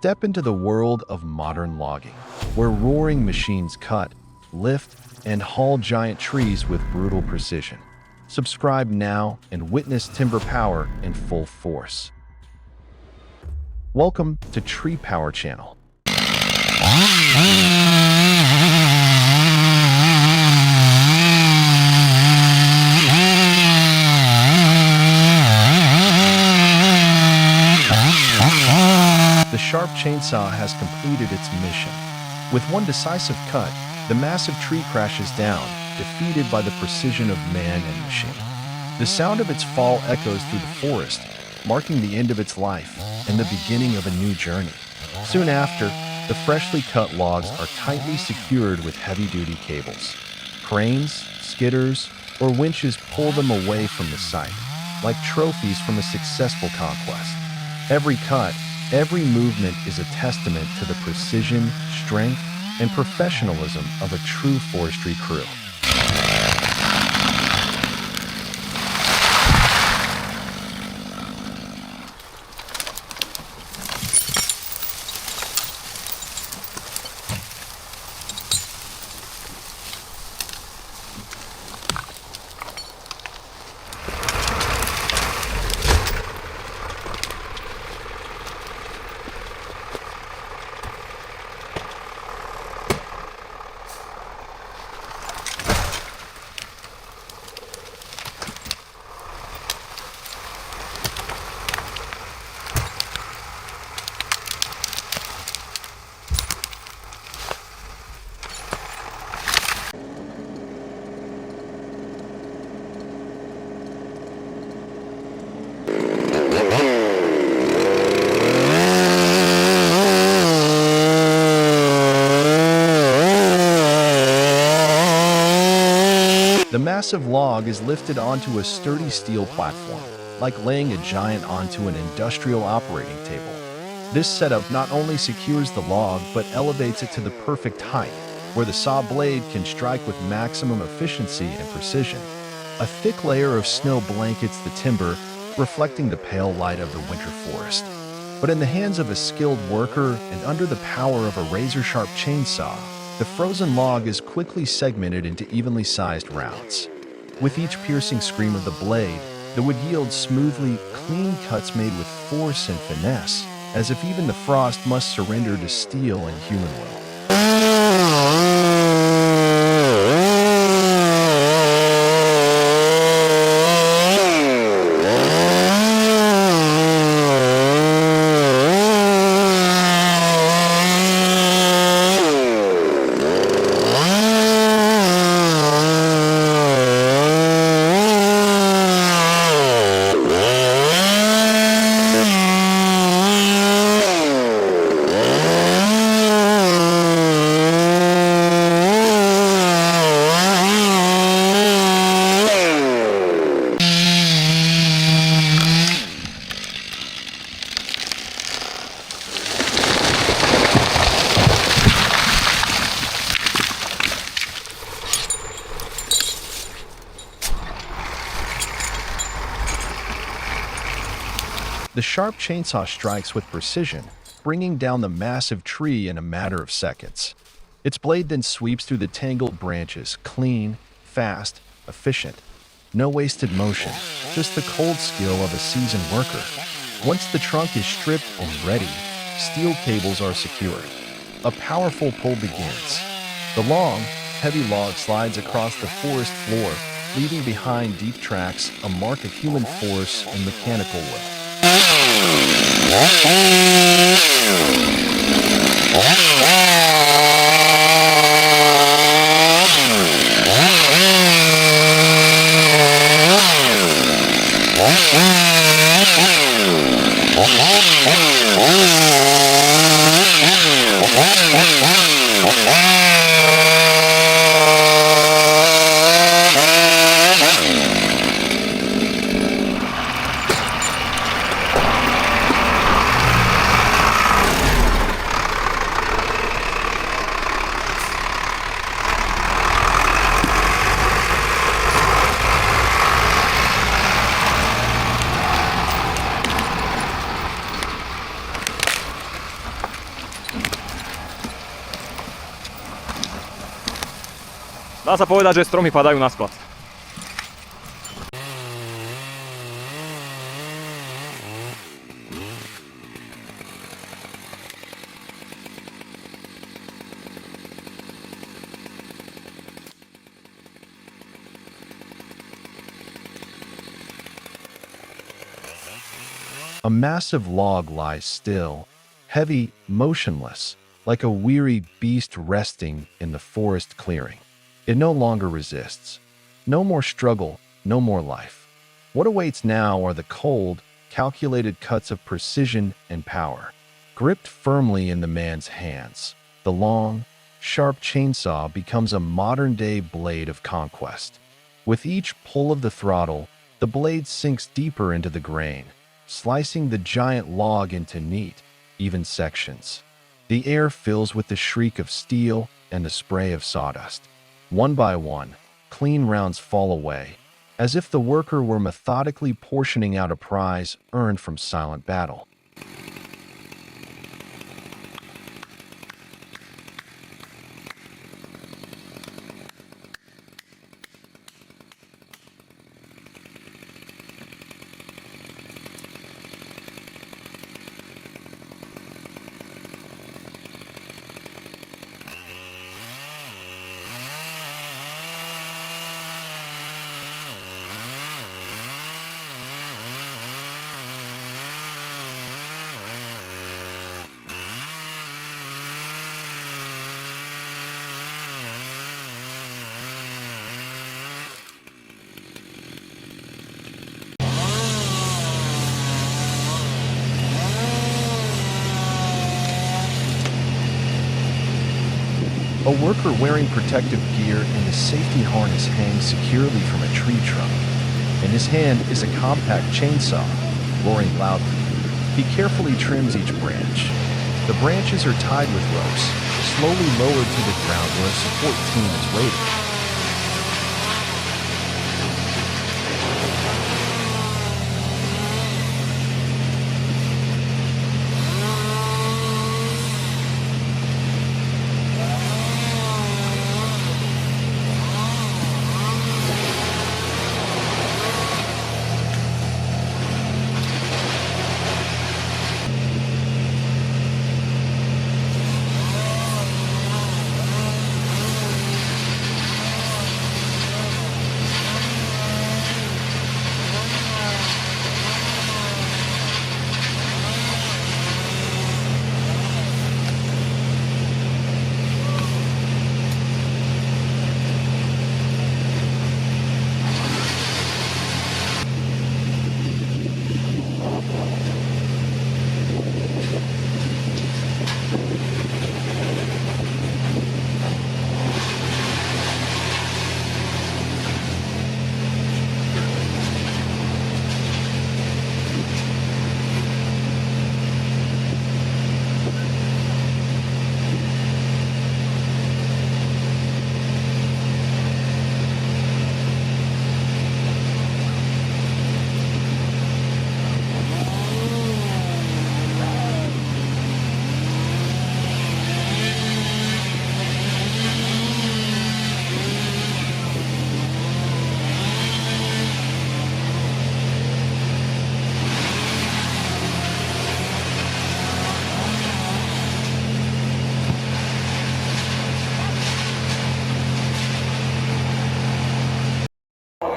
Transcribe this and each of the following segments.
Step into the world of modern logging, where roaring machines cut, lift, and haul giant trees with brutal precision. Subscribe now and witness timber power in full force. Welcome to Tree Power Channel. The sharp chainsaw has completed its mission. With one decisive cut, the massive tree crashes down, defeated by the precision of man and machine. The sound of its fall echoes through the forest, marking the end of its life and the beginning of a new journey. Soon after, the freshly cut logs are tightly secured with heavy-duty cables. Cranes, skidders, or winches pull them away from the site, like trophies from a successful conquest. Every cut, every movement is a testament to the precision, strength, and professionalism of a true forestry crew. The massive log is lifted onto a sturdy steel platform, like laying a giant onto an industrial operating table. This setup not only secures the log, but elevates it to the perfect height, where the saw blade can strike with maximum efficiency and precision. A thick layer of snow blankets the timber, reflecting the pale light of the winter forest. But in the hands of a skilled worker and under the power of a razor-sharp chainsaw, the frozen log is quickly segmented into evenly sized rounds. With each piercing scream of the blade, the wood yields smoothly, clean cuts made with force and finesse, as if even the frost must surrender to steel and human will. The sharp chainsaw strikes with precision, bringing down the massive tree in a matter of seconds. Its blade then sweeps through the tangled branches, clean, fast, efficient. No wasted motion, just the cold skill of a seasoned worker. Once the trunk is stripped and ready, steel cables are secured. A powerful pull begins. The long, heavy log slides across the forest floor, leaving behind deep tracks, a mark of human force and mechanical will. Dá sa povedať, že stromy padajú na sklad. A massive log lies still, heavy, motionless, like a weary beast resting in the forest clearing. It no longer resists. No more struggle, no more life. What awaits now are the cold, calculated cuts of precision and power. Gripped firmly in the man's hands, the long, sharp chainsaw becomes a modern-day blade of conquest. With each pull of the throttle, the blade sinks deeper into the grain, slicing the giant log into neat, even sections. The air fills with the shriek of steel and the spray of sawdust. One by one, clean rounds fall away, as if the worker were methodically portioning out a prize earned from silent battle. A worker wearing protective gear and a safety harness hangs securely from a tree trunk. In his hand is a compact chainsaw, roaring loudly. He carefully trims each branch. The branches are tied with ropes, slowly lowered to the ground where a support team is waiting.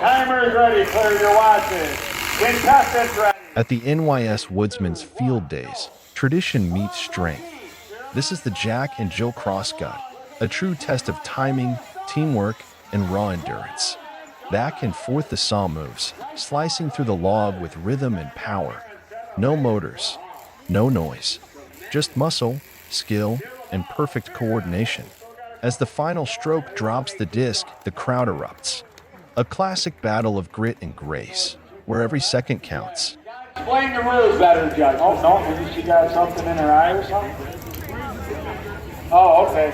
Timer is ready, clear your watches. Contestants ready. At the NYS Woodsman's Field Days, tradition meets strength. This is the Jack and Jill Crosscut, a true test of timing, teamwork, and raw endurance. Back and forth the saw moves, slicing through the log with rhythm and power. No motors, no noise, just muscle, skill, and perfect coordination. As the final stroke drops the disc, the crowd erupts. A classic battle of grit and grace, where every second counts. Explain the rules better, Judge. Oh, no, maybe she got something in her eye or something? Oh, okay.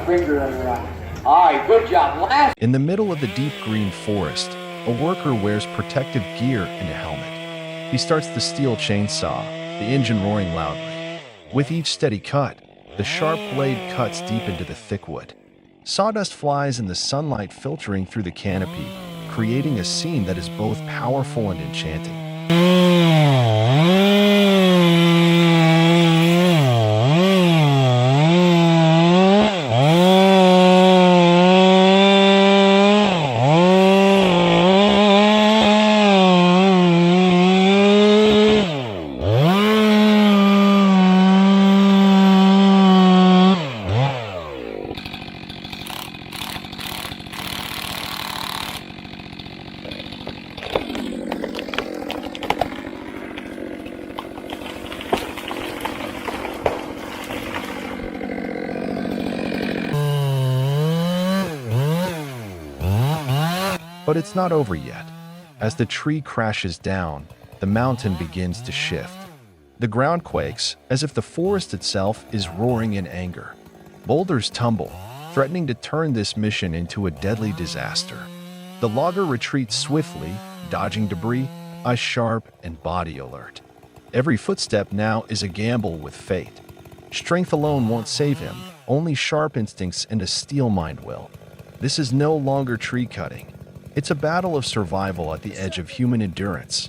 Finger in her eye. All right, good job. Last. In the middle of the deep green forest, a worker wears protective gear and a helmet. He starts the steel chainsaw, the engine roaring loudly. With each steady cut, the sharp blade cuts deep into the thick wood. Sawdust flies in the sunlight filtering through the canopy, creating a scene that is both powerful and enchanting. But it's not over yet. As the tree crashes down, the mountain begins to shift. The ground quakes, as if the forest itself is roaring in anger. Boulders tumble, threatening to turn this mission into a deadly disaster. The logger retreats swiftly, dodging debris, eyes sharp and body alert. Every footstep now is a gamble with fate. Strength alone won't save him, only sharp instincts and a steel mind will. This is no longer tree cutting. It's a battle of survival at the edge of human endurance.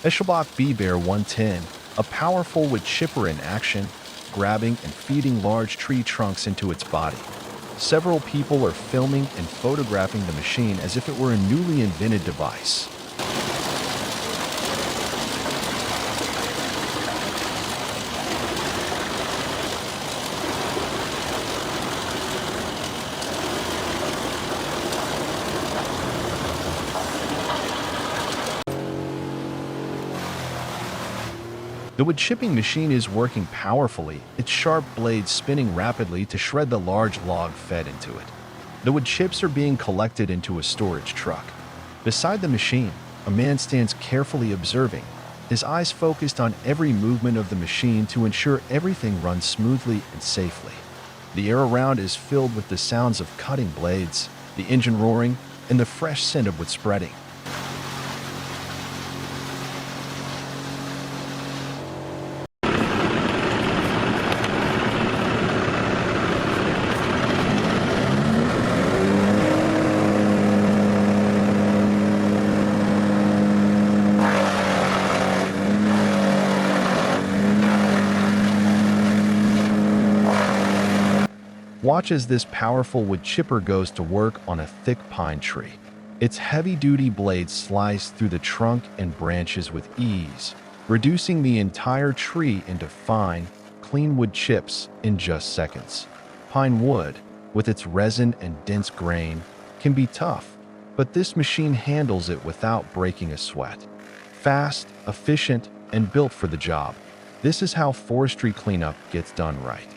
Eschelbach B-Bear 110, a powerful wood chipper in action, grabbing and feeding large tree trunks into its body. Several people are filming and photographing the machine as if it were a newly invented device. The wood chipping machine is working powerfully, its sharp blades spinning rapidly to shred the large log fed into it. The wood chips are being collected into a storage truck. Beside the machine, a man stands carefully observing, his eyes focused on every movement of the machine to ensure everything runs smoothly and safely. The air around is filled with the sounds of cutting blades, the engine roaring, and the fresh scent of wood spreading. Watch as this powerful wood chipper goes to work on a thick pine tree. Its heavy-duty blades slice through the trunk and branches with ease, reducing the entire tree into fine, clean wood chips in just seconds. Pine wood, with its resin and dense grain, can be tough, but this machine handles it without breaking a sweat. Fast, efficient, and built for the job. This is how forestry cleanup gets done right.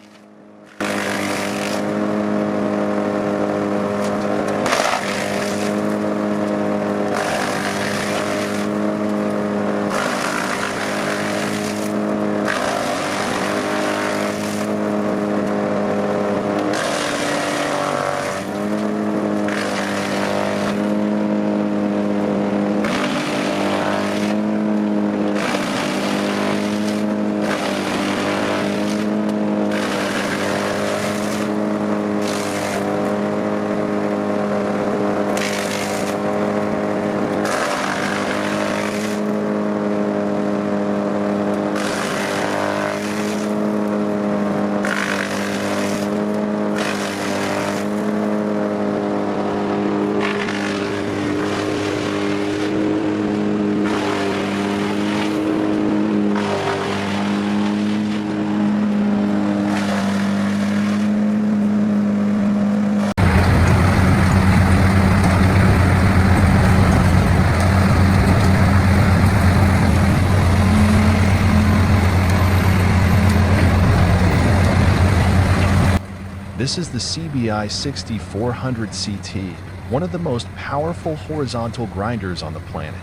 This is the CBI 6400 CT, one of the most powerful horizontal grinders on the planet.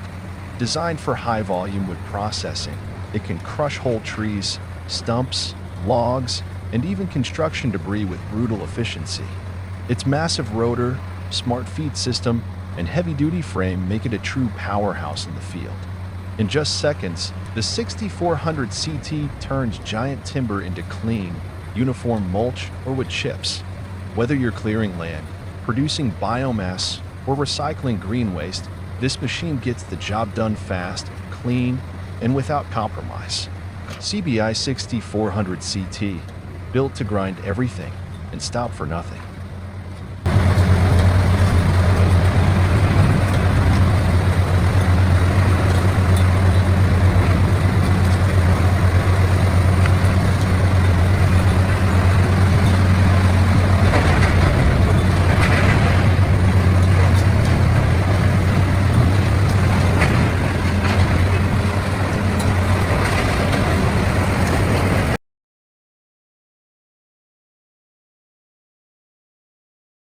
Designed for high-volume wood processing, it can crush whole trees, stumps, logs, and even construction debris with brutal efficiency. Its massive rotor, smart feed system, and heavy-duty frame make it a true powerhouse in the field. In just seconds, the 6400 CT turns giant timber into clean, uniform mulch or wood chips. Whether you're clearing land, producing biomass, or recycling green waste, this machine gets the job done fast, clean, and without compromise. CBI 6400 CT, built to grind everything and stop for nothing.